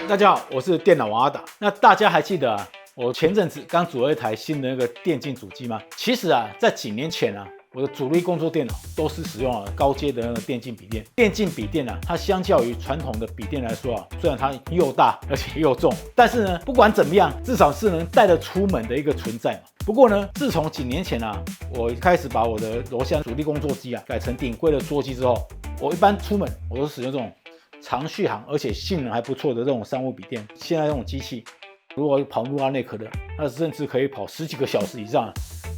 大家好，我是电脑王阿达。那大家还记得啊，我前阵子刚组了一台新的那个电竞主机吗？其实啊，在几年前啊，我的主力工作电脑都是使用了高阶的那个电竞笔电。电竞笔电啊，它相较于传统的笔电来说啊，虽然它又大而且又重，但是呢，不管怎么样，至少是能带得出门的一个存在嘛。不过呢，自从几年前啊，我开始把我的楼下主力工作机啊改成顶规的桌机之后，我一般出门我都使用这种长续航而且性能还不错的这种商务笔电。现在这种机器，如果跑路拉内壳的，那甚至可以跑10几个小时以上，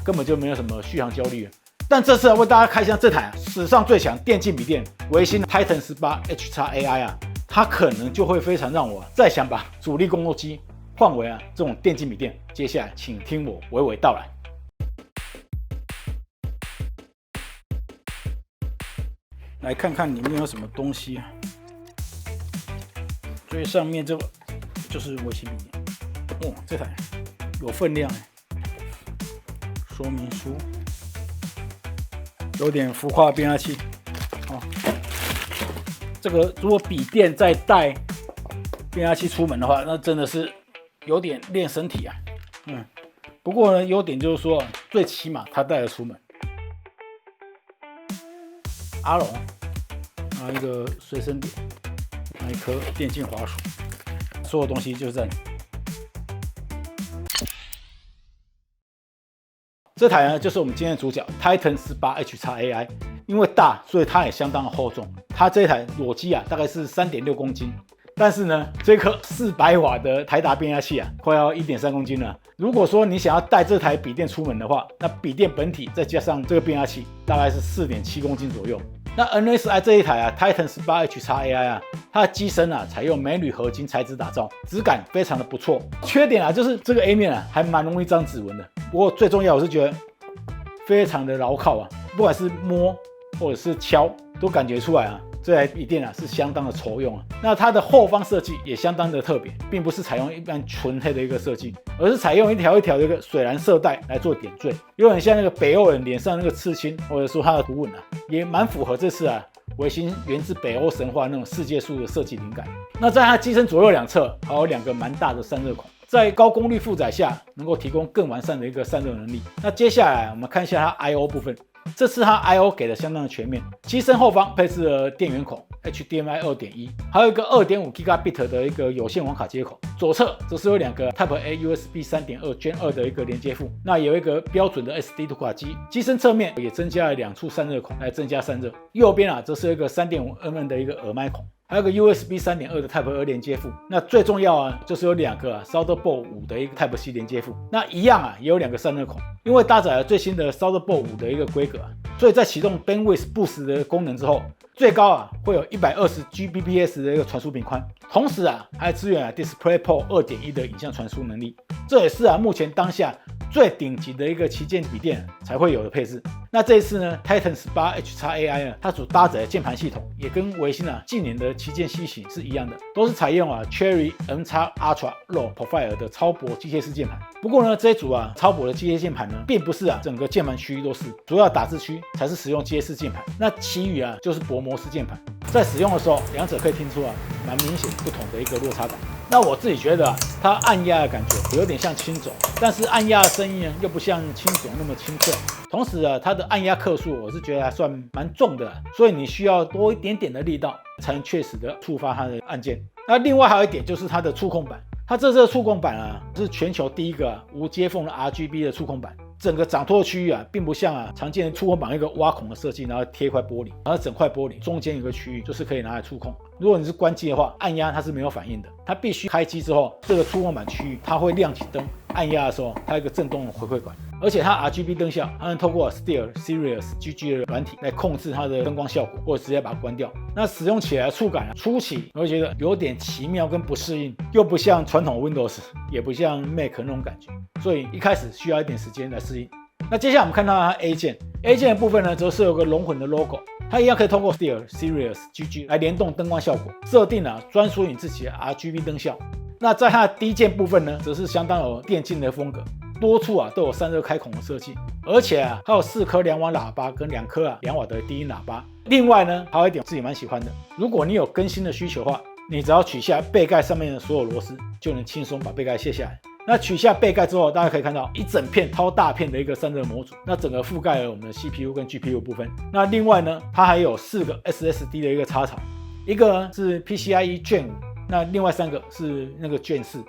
根本就没有什么续航焦虑了。但这次为大家开箱这台史上最强电竞笔电微星 Titan 18 HX-AI 啊，它可能就会非常让我再想把主力工作机换为这种电竞笔电。接下来请听我娓娓道来。来看看里面有什么东西啊。最上面这个就是微星笔电，这台有分量说明书，有点浮夸的变压器。这个如果笔电再带变压器出门的话，那真的是有点练身体啊。不过呢，优点就是说，最起码它带得出门。阿龙，一个随身碟，一颗电竞滑鼠，所有东西就是在里。这台呢，就是我们今天的主角 Titan 18 HX-AI， 因为大，所以它也相当的厚重。它这台裸机啊，大概是3.6公斤。但是呢，这颗400瓦的台达变压器啊，快要1.3公斤了。如果说你想要带这台笔电出门的话，那笔电本体再加上这个变压器，大概是4.7公斤左右。那 NSI 这一台Titan 18 HX-AI 啊，它的机身采用镁铝合金材质打造，质感非常的不错。缺点就是这个 A 面还蛮容易沾指纹的。不过最重要，我是觉得非常的牢靠不管是摸或者是敲，都感觉出来这台笔电是相当的稠用那它的后方设计也相当的特别，并不是采用一般纯黑的一个设计，而是采用一条一条的一个水蓝色带来做点缀，有点像那个北欧人脸上那个刺青，或者说它的图文也蛮符合这次微星源自北欧神话那种世界树的设计灵感。那在它机身左右两侧还有2个蛮大的散热孔，在高功率负载下能够提供更完善的一个散热能力。那接下来我们看一下它 I/O 部分。这次它 I/O 给的相当的全面，机身后方配置了电源孔 HDMI 2.1， 还有一个 2.5 Gigabit 的一个有线网卡接口。左侧则是有2个 Type A USB 3.2 Gen 2的一个连接副，那有一个标准的 SD 读卡机。机身侧面也增加了2处散热孔来增加散热。右边则是有一个 3.5mm 的一个耳麦孔，还有个 USB 3.2 的 Type A 连接副。那最重要就是有2个Thunderbolt 5的一个 Type C 连接副。那一样也有2个散热孔，因为搭载了最新的 Thunderbolt 5的一个规格所以在启动 Bandwidth Boost 的功能之后，最高会有120 Gbps 的一个传输频宽，同时还支援DisplayPort 2.1 的影像传输能力。这也是目前当下最顶级的一个旗舰笔电才会有的配置。那这一次呢 Titan 18 HX-AI 它所搭载的键盘系统也跟微星近年的旗舰机型是一样的，都是采用Cherry MX Ultra Low Profile 的超薄机械式键盘。不过呢，这一组超薄的机械键盘呢，并不是整个键盘区域都是，主要打字区才是使用机械式键盘，那其余就是薄膜式键盘。在使用的时候，两者可以听出蛮明显不同的一个落差感。那我自己觉得它按压的感觉有点像轻轴，但是按压的声音又不像轻轴那么清脆。同时它的按压克数我是觉得还算蛮重的，所以你需要多一点点的力道才能确实的触发它的按键。那另外还有一点就是它的触控板，它这次的触控板是全球第一个无接缝的 RGB 的触控板。整个掌托区域并不像常见的触控板一个挖孔的设计，然后贴一块玻璃，然后整块玻璃中间有个区域就是可以拿来触控。如果你是关机的话，按压它是没有反应的，它必须开机之后，这个触控板区域它会亮起灯，按压的时候它有一个震动的回馈管。而且它 RGB 灯效，它能透过 SteelSeries GG 的软体来控制它的灯光效果，或者直接把它关掉。那使用起来的触感初期你会觉得有点奇妙跟不适应，又不像传统 Windows， 也不像 Mac 那种感觉，所以一开始需要一点时间来适应。那接下来我们看到它 A 键的部分呢，则是有个龙魂的 logo， 它一样可以通过 SteelSeries GG 来联动灯光效果，设定专属你自己的 RGB 灯效。那在它的D 键部分呢，则是相当有电竞的风格，多处都有散热开孔的设计，而且还有4颗2瓦喇叭跟2颗2瓦的低音喇叭。另外呢，还有一点我自己蛮喜欢的，如果你有更新的需求的话，你只要取下背盖上面的所有螺丝，就能轻松把背盖卸下来。那取下背盖之后，大家可以看到一整片超大片的一个散热模组，那整个覆盖了我们的 CPU 跟 GPU 部分。那另外呢，它还有4个 SSD 的一个插槽，一个呢是 PCIe Gen 5，那另外3个是那个 Gen 4。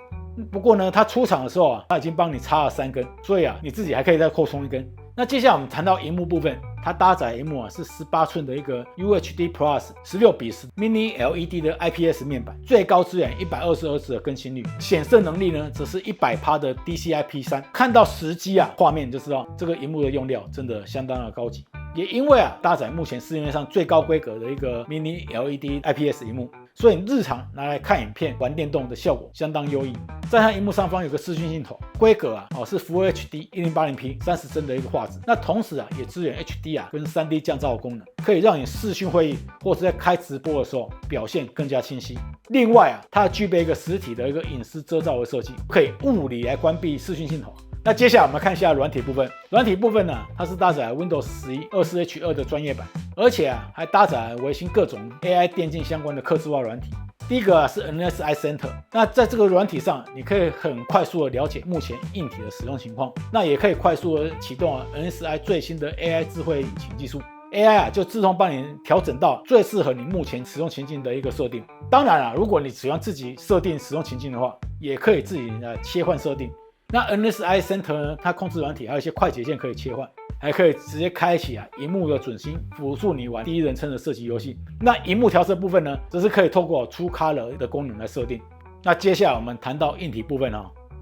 不过呢，它出厂的时候啊，它已经帮你插了3根，所以啊，你自己还可以再扩充1根。那接下来我们谈到萤幕部分，它搭载萤幕啊是18寸的一个 UHD Plus 16:10 Mini LED 的 IPS 面板，最高支援120赫兹的更新率，显色能力呢则是100%的 DCI-P3。看到实机啊画面就知道这个萤幕的用料真的相当的高级。也因为啊搭载目前市面上最高规格的一个 Mini LED IPS 萤幕，所以日常拿来看影片、玩电动的效果相当优异。在它萤幕上方有个视讯镜头，规格啊是 Full HD 1080p 30帧的一个画质，那同时啊也支援 HDR 跟 3D 降噪的功能，可以让你视讯会议或者在开直播的时候表现更加清晰。另外啊，它具备一个实体的一个隐私遮罩的设计，可以物理来关闭视讯镜头。那接下来我们看一下软体部分。软体部分呢，它是搭载 Windows 11 24H2 的专业版，而且啊还搭载微星各种 AI 电竞相关的客制化软体。第一个啊是 NSI Center， 那在这个软体上，你可以很快速的了解目前硬体的使用情况，那也可以快速的启动NSI 最新的 AI 智慧引擎技术。AI 啊就自动帮你调整到最适合你目前使用情境的一个设定。当然啊，如果你喜欢自己设定使用情境的话，也可以自己切换设定。那 NSI Center 呢，它控制软体还有一些快捷键可以切换，还可以直接开启萤幕的准星，辅助你玩第一人称的射击游戏。那萤幕调色部分呢，则是可以透过True Color 的功能来设定。那接下来我们谈到硬体部分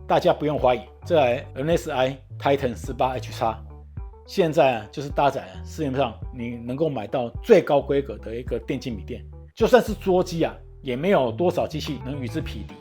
大家不用怀疑，这台 NSI Titan 18H， 现在就是搭载市面上你能够买到最高规格的一个电竞笔电，就算是桌机也没有多少机器能与之匹敌。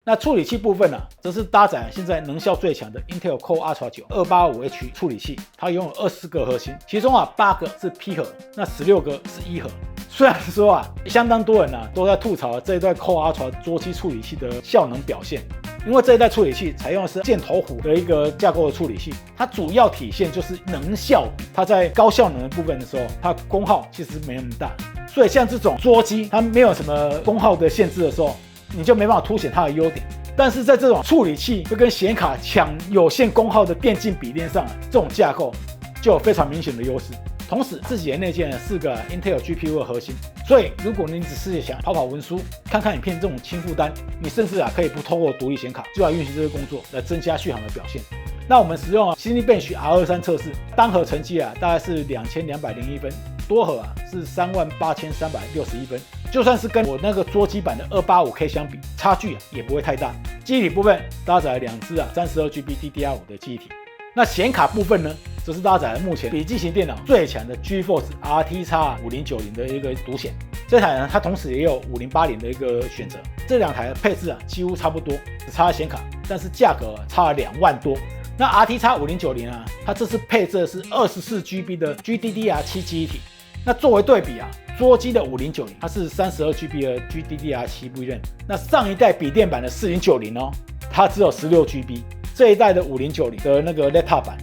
那处理器部分则是搭载现在能效最强的 Intel Core Ultra 9 285H 处理器，它拥有24个核心，其中8个是 P 核，那16个是E 核。虽然说相当多人都在吐槽这一代 Core Ultra 桌机处理器的效能表现，因为这一代处理器采用的是箭头虎的一个架构的处理器，它主要体现就是能效比，它在高效能的部分的时候，它功耗其实没那么大，所以像这种桌机它没有什么功耗的限制的时候，你就没办法凸显它的优点。但是在这种处理器会跟显卡抢有限功耗的电竞笔电上，这种架构就有非常明显的优势。同时自己的内建了4个 Intel GPU 的核心，所以如果你只是想跑跑文书、看看影片这种轻负担，你甚至可以不透过独立显卡就来运行这个工作，来增加续航的表现。那我们使用Cinebench R23测试，单核成绩大概是2201分，多核是38361分。就算是跟我那个桌机版的 285K 相比，差距也不会太大。记忆体部分搭载了2支32GB DDR5 的记忆体。那显卡部分呢，则是搭载了目前笔记型电脑最强的 GeForce RTX 5090的一个独显。这台呢，它同时也有5080的一个选择。这2台的配置几乎差不多，只差了显卡，但是价格差了2万多。那 RTX 5090它这次配置的是24GB 的 GDDR7 记忆体。那作为对比桌机的5090它是32GB 的 GDDR7 VRAM， 那上一代笔电版的4090它只有16GB， 这一代的5090的那个 Laptop 版，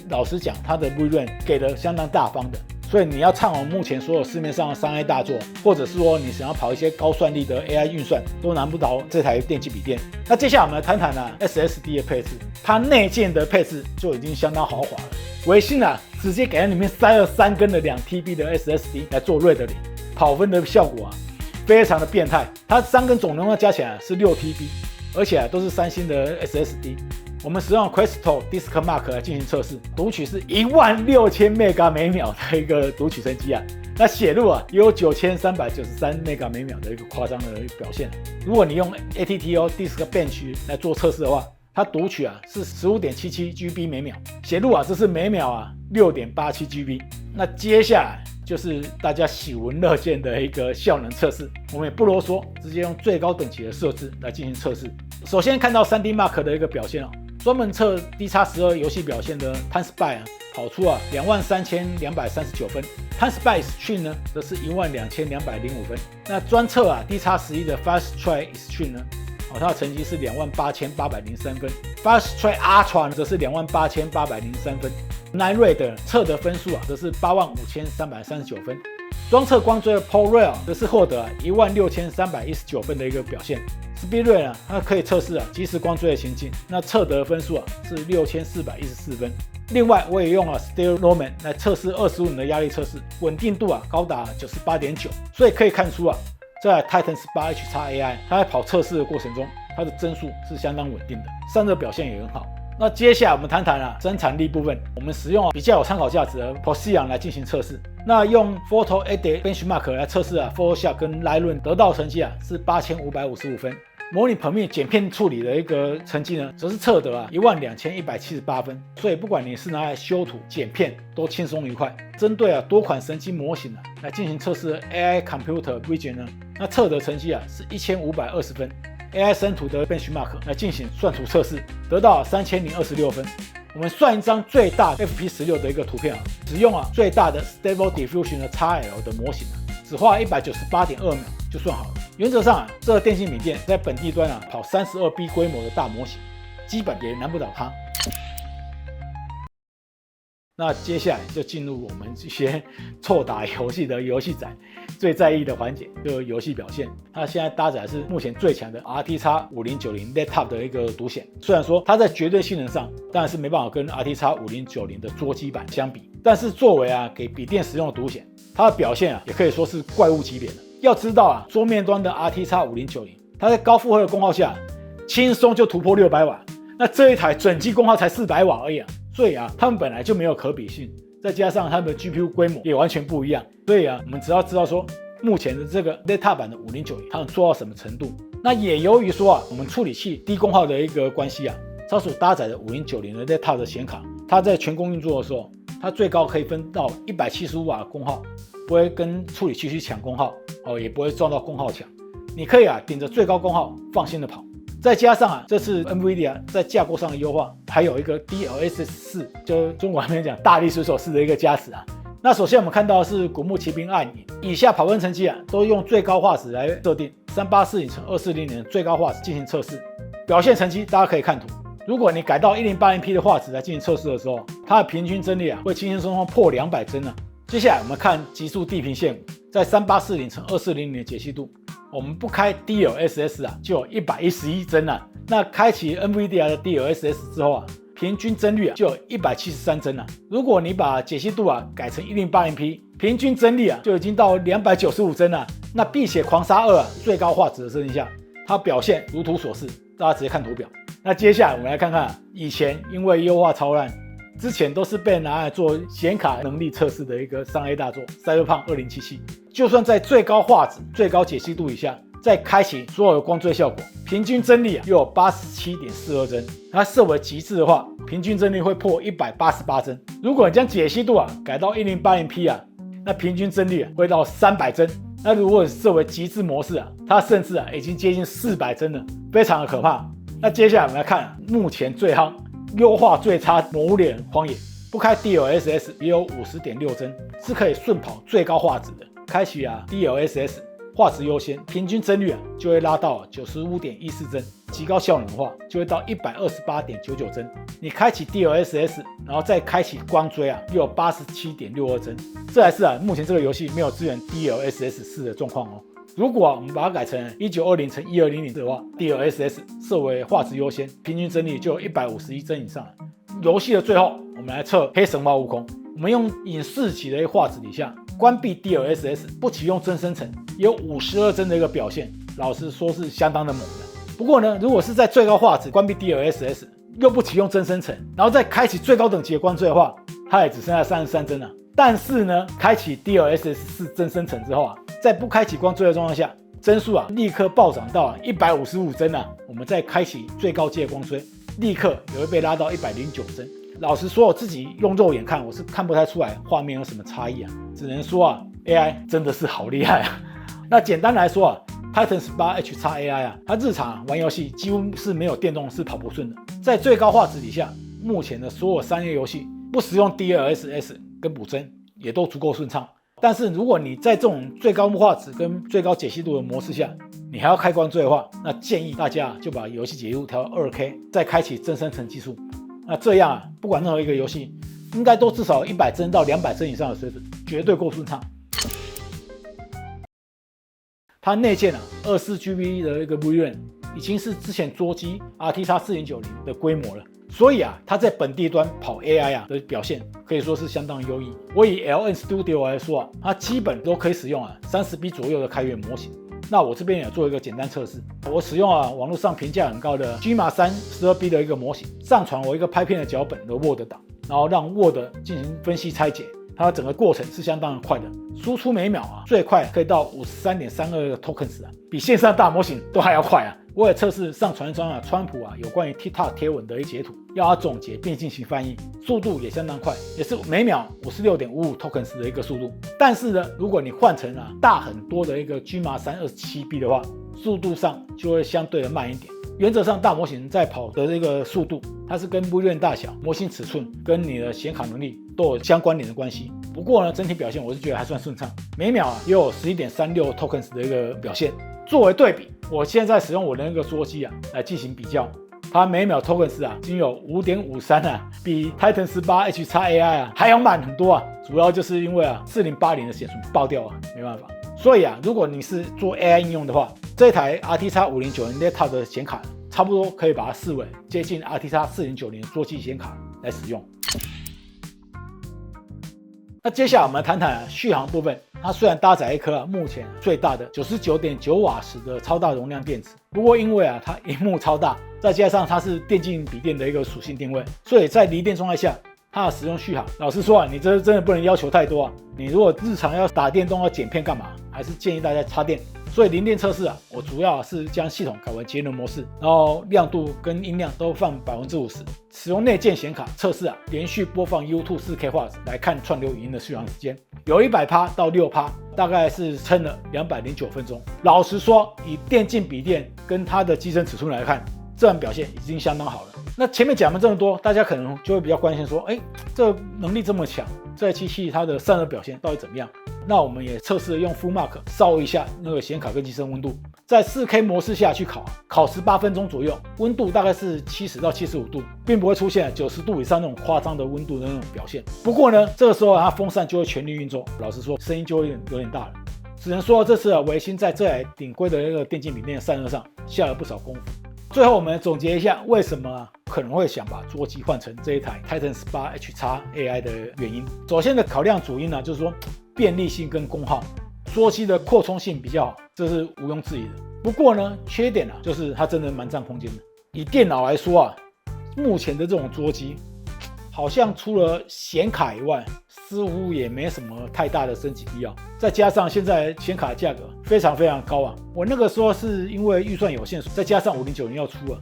老实讲它的 VRAM 给的相当大方的，所以你要畅玩目前所有市面上的3A 大作，或者是说你想要跑一些高算力的 AI 运算，都难不倒这台电竞笔电。那接下来我们来谈谈SSD 的配置，它内建的配置就已经相当豪华了。微星直接给它里面塞了3根的2TB 的 SSD 来做 RAID 0，跑分的效果非常的变态。它3根总容量加起来是6TB， 而且都是3星的 SSD。我们使用 Crystal Disk Mark 来进行测试，读取是16000 MB 每秒的一个读取成绩那写入也有9393 MB 每秒的一个夸张的表现。如果你用 ATTO Disk Bench 来做测试的话，它读取是 15.77 GB 每秒，写入这是每秒6.87 GB。那接下来就是大家喜闻乐见的一个效能测试，我们也不啰嗦，直接用最高等级的设置来进行测试。首先看到 3D Mark 的一个表现专门测 D-X12 游戏表现的 TimeSpy 跑出23239分， TimeSpy Extreme 呢则是12205分。那专测D-X11 的 Fast Track Extreme 呢它的成绩是28803分， Fast Track Ultra 则是28803分， Night Raid 测的分数则是85339分。双侧光追的 ProRail 则是获得16319分的一个表现。Speedray 呢，它可以测试即时光追的情境，那测得分数是6414分。另外，我也用了 Stereo Roman 来测试25米的压力测试，稳定度高达98.9，所以可以看出在 Titan 18 HX-AI 它在跑测试的过程中，它的帧数是相当稳定的，散热表现也很好。那接下来我们谈谈生产力部分，我们使用比较有参考价值的 Procyon 来进行测试。那用 Photo Edit Benchmark 来测试Photoshop 跟 Lightroom 得到的成绩是8555分。模拟Premiere剪片处理的一个成绩呢，则是测得12178分。所以不管你是拿来修图、剪片，都轻松愉快。针对多款神经模型来进行测试的 AI Computer Vision 呢，那测得成绩是1520分。AI 生图的 Benchmark 来进行算图测试，得到3026分。我们算一张最大 FP16 的一个图片使用最大的 Stable Diffusion 的 XL 的模型只花198.2秒就算好了。原则上这个电信笔电在本地端跑32B 规模的大模型，基本也难不倒它。那接下来就进入我们这些臭打游戏的游戏仔最在意的环节，就是游戏表现。它现在搭载的是目前最强的 RTX 5090 Laptop 的一个独显，虽然说它在绝对性能上当然是没办法跟 RTX 5090的桌机版相比，但是作为给笔电使用的独显，它的表现也可以说是怪物级别的。要知道桌面端的 RTX 5090，它在高负荷的功耗下，轻松就突破600瓦。那这一台整机功耗才400瓦而已所以它们本来就没有可比性，再加上它们的 GPU 规模也完全不一样。所以我们只要知道说，目前的这个 Laptop 版的5090，它能做到什么程度。那也由于说我们处理器低功耗的一个关系它所搭载的5090的 Laptop 的显卡，它在全功运作的时候，它最高可以分到175瓦的功耗，不会跟处理器去抢功耗也不会撞到功耗墙。你可以顶着最高功耗放心的跑。再加上这次 NVIDIA 在架构上的优化，还有一个 DLSS 4，就中国还没讲大力水手式的一个加持那首先我们看到的是古墓奇兵暗影，以下跑分成绩都用最高画质来设定，3840×2400最高画质进行测试。表现成绩大家可以看图。如果你改到 1080p 的画质来进行测试的时候，它的平均帧率会轻轻松松破200帧接下来我们看极速地平线在3840×2400的解析度，我们不开 DLSS 就有111帧那开启 NVIDIA 的 DLSS 之后平均帧率就有173帧如果你把解析度改成 1080p， 平均帧率就已经到295帧那碧血狂杀2最高画质的设定下，它表现如图所示，大家直接看图表。那接下来我们来看看以前因为优化超烂，之前都是被拿来做显卡能力测试的一个3A 大作 Cyberpunk 2077，就算在最高画质、最高解析度以下，再开启所有的光追效果，平均帧率又有 87.42帧。它设为极致的话，平均帧率会破188帧。如果你将解析度改到 1080p 那平均帧率会到300帧。那如果设为极致模式它甚至已经接近400帧了，非常的可怕。那接下来我们来看目前最夯、优化最差《魔物猎人荒野》，不开 DLSS 也有 50.6帧，是可以顺跑最高画质的。开启DLSS 画质优先，平均帧率就会拉到 95.14帧，极高效能的话就会到 128.99帧。你开启 DLSS 然后再开启光追又有 87.62帧。这还是目前这个游戏没有支援 DLSS 4的状况如果我们把它改成 1920×1200的话， DLSS 设为画质优先，平均帧率就有151帧以上游戏的最后，我们来测黑神话悟空。我们用影视级的画质底下关闭 DLSS， 不启用真生成，也有52帧的一个表现，老实说是相当的猛的。不过呢，如果是在最高画质关闭 DLSS， 又不启用真生成，然后再开启最高等级的光追的话，它也只剩下33帧但是呢，开启 DLSS 4真生成之后在不开启光追的状况下，帧数立刻暴涨到155帧我们再开启最高阶光追，立刻也会被拉到109帧。老实说，我自己用肉眼看，我是看不太出来画面有什么差异只能说AI 真的是好厉害那简单来说Titan 18 HX-AI 它日常玩游戏几乎是没有电动是跑不顺的。在最高画质底下，目前的所有3A 游戏不使用 DLSS 跟补帧也都足够顺畅。但是如果你在这种最高画质跟最高解析度的模式下，你还要开光追的话，那建议大家就把游戏解析度调到 2K， 再开启真生成技术。那这样不管任何一个游戏，应该都至少100帧到200帧以上的水准，绝对够顺畅。它内建24GB 的一个 VRAM， 已经是之前桌机 RTX 4090的规模了。所以它在本地端跑 AI 的表现可以说是相当优异。我以 LN Studio 来说它基本都可以使用30B 左右的开源模型。那我这边也做一个简单测试，我使用网络上评价很高的 Gemma 3 12B 的一个模型，上传我一个拍片的脚本的 Word 档，然后让 Word 进行分析拆解，它整个过程是相当的快的，输出每秒最快可以到 53.32 tokens 比线上大模型都还要快我也测试上传川普有关于 TikTok 贴文的一截图，要它总结并进行翻译，速度也相当快，也是每秒 56.55 tokens 的一个速度。但是呢，如果你换成大很多的一个 Gemma 3 27B 的话，速度上就会相对的慢一点。原则上大模型在跑的这个速度，它是跟 VRAM 大小、模型尺寸跟你的显卡能力都有相关联的关系。不过呢，整体表现我是觉得还算顺畅，每秒也有 11.36 tokens 的一个表现。作为对比，我现在使用我的那个桌机来进行比较，它每秒 tokens 仅有 5.53 比 Titan 18 HX-AI 还要慢很多主要就是因为4080的显存爆掉没办法。所以如果你是做 AI 应用的话，这台 RTX 5090 Laptop 的显卡差不多可以把它视为接近 RTX 4090的桌机显卡来使用。那接下来我们谈谈续航部分。它虽然搭载一颗目前最大的 99.9 瓦时的超大容量电池，不过因为它萤幕超大，再加上它是电竞笔电的一个属性定位，所以在离电状态下，它的使用续航，老实说你这真的不能要求太多你如果日常要打电动要剪片干嘛，还是建议大家插电。所以零电测试我主要是将系统改为节能模式，然后亮度跟音量都放 50%， 使用内建显卡测试连续播放 YouTube 4K 画质来看串流影音的续航时间，有 100% 到 6%， 大概是撑了209分钟。老实说，以电竞笔电跟它的机身尺寸来看，这样表现已经相当好了。那前面讲了这么多，大家可能就会比较关心说，这能力这么强，这台机器它的散热表现到底怎么样？那我们也测试了用 Full Mark 烧一下那个显卡跟机身温度，在 4K 模式下去烤18分钟左右，温度大概是70到75度，并不会出现90度以上那种夸张的温度的那种表现。不过呢，这个时候它风扇就会全力运作，老实说声音就会有点大了。只能说这次微星在这台顶规的那个电竞笔电的散热上下了不少功夫。最后我们总结一下为什么可能会想把桌机换成这一台 Titan 18 HX-AI 的原因。首先的考量主因就是说便利性跟功耗，桌机的扩充性比较好，这是毋庸置疑的。不过呢，缺点就是它真的蛮占空间的。以电脑来说目前的这种桌机好像除了显卡以外，似乎也没什么太大的升级必要。再加上现在显卡的价格非常非常高我那个时候是因为预算有限，再加上5090要出了，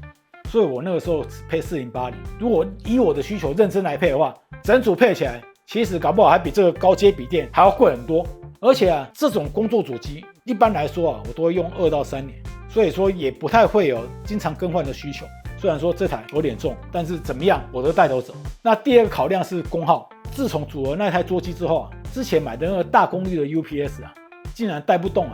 所以我那个时候只配4080。如果以我的需求认真来配的话，整组配起来其实搞不好还比这个高阶笔电还要贵很多。而且这种工作主机一般来说我都会用2到3年，所以说也不太会有经常更换的需求。虽然说这台有点重，但是怎么样我都带头走。那第二个考量是功耗，自从组了那台桌机之后之前买的那个大功率的 UPS 竟然带不动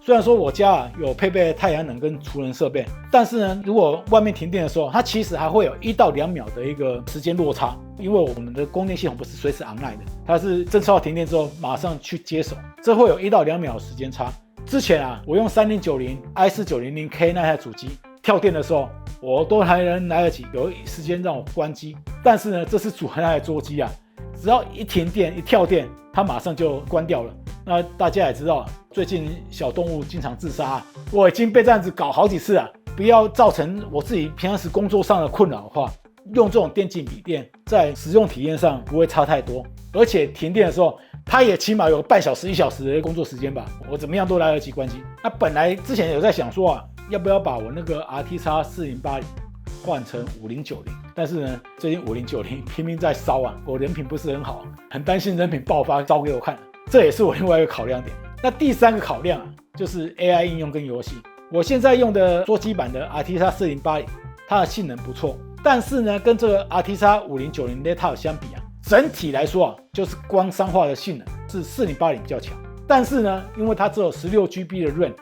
虽然说我家有配备太阳能跟储能设备，但是呢，如果外面停电的时候，它其实还会有1到2秒的一个时间落差，因为我们的供电系统不是随时 online 的，它是侦测到停电之后马上去接手，这会有1到2秒的时间差。之前我用3090 i4 900K 那台主机跳电的时候，我都还能来得及有时间让我关机，但是呢，这次组合那台桌机只要一停电一跳电，它马上就关掉了。那大家也知道，最近小动物经常自杀我已经被这样子搞好几次不要造成我自己平常时工作上的困扰的话，用这种电竞笔电在使用体验上不会差太多，而且停电的时候它也起码有半小时1小时的工作时间吧，我怎么样都来得及关机。那本来之前有在想说要不要把我那个 RTX 4080换成5090，但是呢，最近5090拼命在烧我人品不是很好，很担心人品爆发烧给我看，这也是我另外一个考量点。那第三个考量就是 AI 应用跟游戏。我现在用的桌机版的 RTX 4080，它的性能不错，但是呢，跟这个 RTX 5090 Laptop 相比整体来说就是光商化的性能是4080比较强。但是呢，因为它只有 16GB 的 RAM，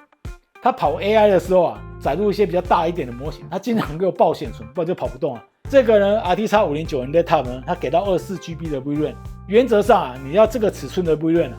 它跑 AI 的时候载入一些比较大一点的模型，它经常给我爆显存，不然就跑不动这个呢 RTX 5090 Laptop 呢，它给到 24GB 的 VRAM， 原则上你要这个尺寸的 VRAM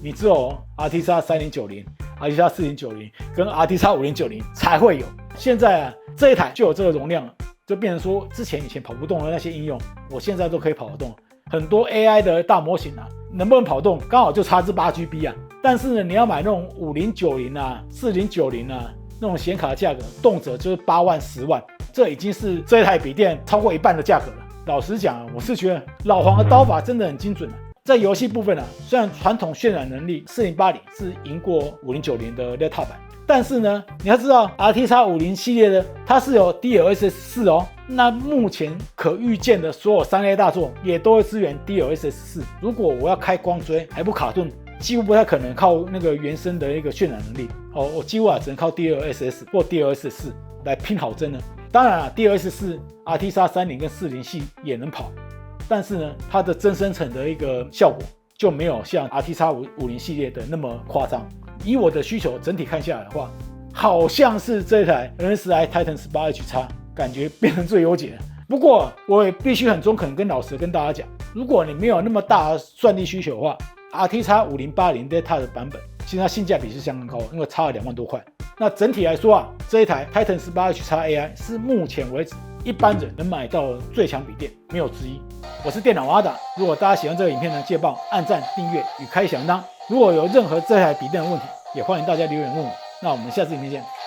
你只有 RTX 3090 RTX 4090跟 RTX 5090才会有。现在啊，这一台就有这个容量了，就变成说以前跑不动的那些应用，我现在都可以跑得动。很多 AI 的大模型啊，能不能跑动，刚好就差这 8GB 啊。但是呢，你要买那种5090啊、4090啊那种显卡的价格，动辄就是8万、10万，这已经是这一台笔电超过一半的价格了。老实讲啊，我是觉得老黄的刀法真的很精准啊。在游戏部分啊，虽然传统渲染能力4080是赢过5090的 laptop 版，但是呢，你要知道 RTX 50系列的它是有 DLSS 4哦，那目前可预见的所有3A 大作也都会支援 DLSS 4。如果我要开光追还不卡顿，几乎不太可能靠那个原生的一个渲染能力哦，我几乎只能靠 DLSS 或 DLSS 4来拼好帧了。当然啊 ，DLSS 4 RTX 30跟40系也能跑。但是呢，它的真生成的一个效果就没有像 RTX 50系列的那么夸张。以我的需求整体看下来的话，好像是这台 MSI Titan 18H 感觉变成最优解了。不过我也必须很中肯跟老实跟大家讲，如果你没有那么大的算力需求的话 ，RTX 5080 Delta 的版本其实它性价比是相当高的，因为差了2万多块。那整体来说啊，这一台 Titan 18H AI 是目前为止一般人能买到的最强笔电，没有之一。我是电脑阿达，如果大家喜欢这个影片呢，记得帮我按赞、订阅与开小铃铛。如果有任何这台笔电的问题，也欢迎大家留言问我。那我们下次影片见。